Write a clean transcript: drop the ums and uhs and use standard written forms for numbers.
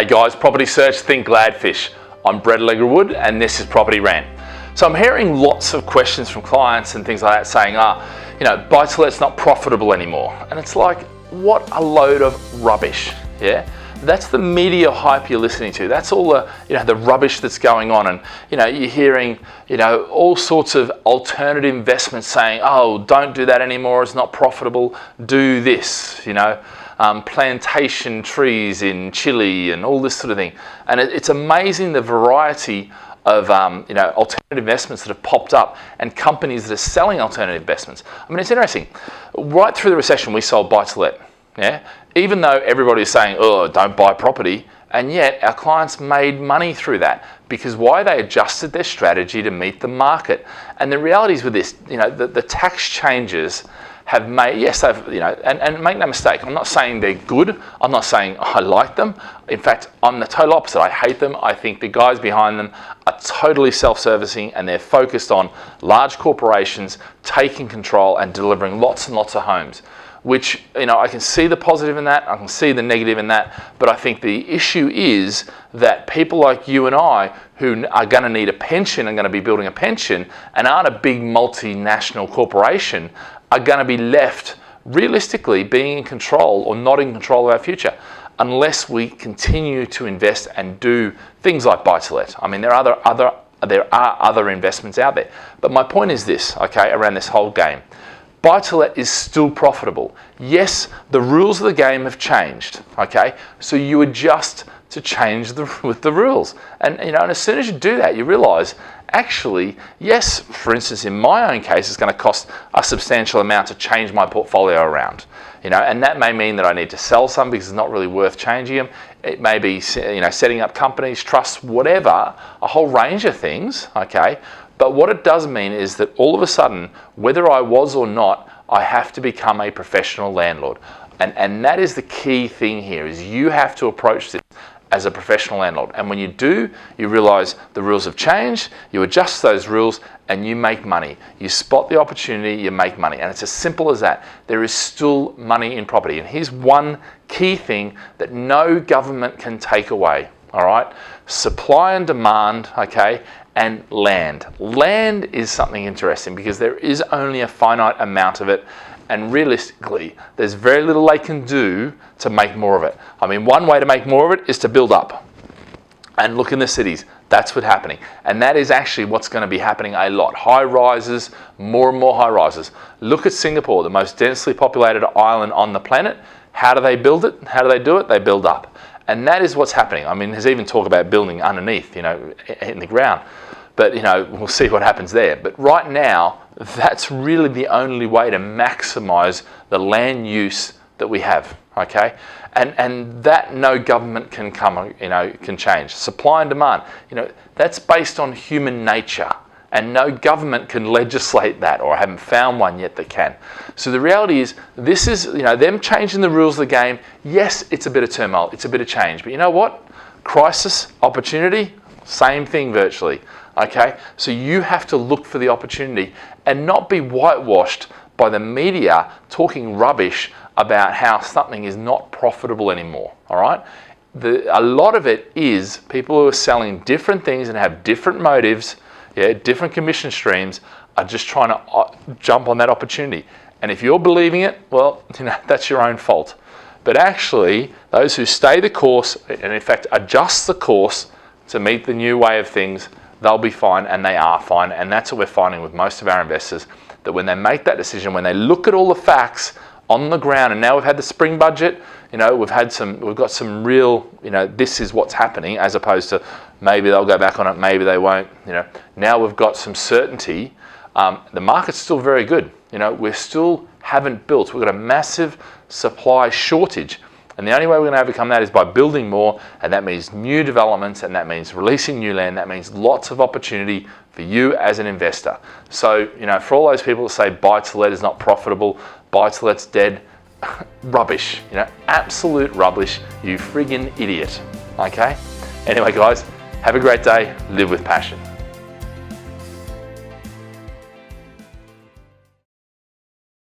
Hey guys, Property Search, think Gladfish. I'm Alegre-Wood and this is Property Rant. So I'm hearing lots of questions from clients and things like that saying, buy-to-let's not profitable anymore. And it's like, what a load of rubbish, yeah? That's the media hype you're listening to. That's all the, the rubbish that's going on. And, you're hearing, all sorts of alternative investments saying, oh, don't do that anymore, it's not profitable, do this, plantation trees in Chile and all this sort of thing. And it's amazing the variety of alternative investments that have popped up and companies that are selling alternative investments. I mean, it's interesting. Right through the recession, we sold buy-to-let. Yeah, even though everybody is saying, oh, don't buy property, and yet our clients made money through that because why? They adjusted their strategy to meet the market. And the reality is with this, the tax changes have made, yes, they've, and make no mistake, I'm not saying they're good. I'm not saying I like them. In fact, I'm the total opposite. I hate them. I think the guys behind them are totally self-servicing and they're focused on large corporations taking control and delivering lots and lots of homes. Which, I can see the positive in that, I can see the negative in that, but I think the issue is that people like you and I who are going to need a pension and going to be building a pension and aren't a big multinational corporation are going to be left realistically being in control or not in control of our future unless we continue to invest and do things like buy-to-let. I mean, there are other investments out there, but my point is this, okay, around this whole game. Buy-to-let is still profitable. Yes, the rules of the game have changed, okay? So you adjust to change with the rules. And, and as soon as you do that, you realize, actually, yes, for instance, in my own case, it's going to cost a substantial amount to change my portfolio around, and that may mean that I need to sell some because it's not really worth changing them. It may be, setting up companies, trusts, whatever, a whole range of things, okay? But what it does mean is that all of a sudden, whether I was or not, I have to become a professional landlord. And that is the key thing here, is you have to approach this as a professional landlord. And when you do, you realize the rules have changed, you adjust those rules, and you make money. You spot the opportunity, you make money. And it's as simple as that. There is still money in property. And here's one key thing that no government can take away, all right? Supply and demand, okay? And land. Land is something interesting because there is only a finite amount of it, and realistically, there's very little they can do to make more of it. I mean, one way to make more of it is to build up. And look in the cities, that's what's happening. And that is actually what's going to be happening a lot. High rises, more and more high rises. Look at Singapore, the most densely populated island on the planet. How do they build it? How do they do it? They build up. And that is what's happening. I mean, there's even talk about building underneath, in the ground. But, we'll see what happens there. But right now, that's really the only way to maximize the land use that we have, okay? And that no government can can change. Supply and demand, that's based on human nature. And no government can legislate that, or I haven't found one yet that can. So the reality is, this is, them changing the rules of the game. Yes, it's a bit of turmoil, it's a bit of change. But you know what? Crisis, opportunity, same thing virtually, okay? So you have to look for the opportunity and not be whitewashed by the media talking rubbish about how something is not profitable anymore, all right? A lot of it is people who are selling different things and have different motives, different commission streams, are just trying to jump on that opportunity. And if you're believing it, well, that's your own fault. But actually, those who stay the course and in fact adjust the course to meet the new way of things, they'll be fine, and they are fine. And that's what we're finding with most of our investors, that when they make that decision, when they look at all the facts on the ground, and now we've had the spring budget, we've got some real, this is what's happening, as opposed to maybe they'll go back on it, maybe they won't, Now we've got some certainty. The market's still very good. We still haven't built. We've got a massive supply shortage. And the only way we're going to overcome that is by building more, and that means new developments, and that means releasing new land. That means lots of opportunity for you as an investor. So, for all those people that say buy-to-let is not profitable, buy-to-let's dead, rubbish, absolute rubbish, you friggin' idiot, okay? Anyway, guys, have a great day, live with passion.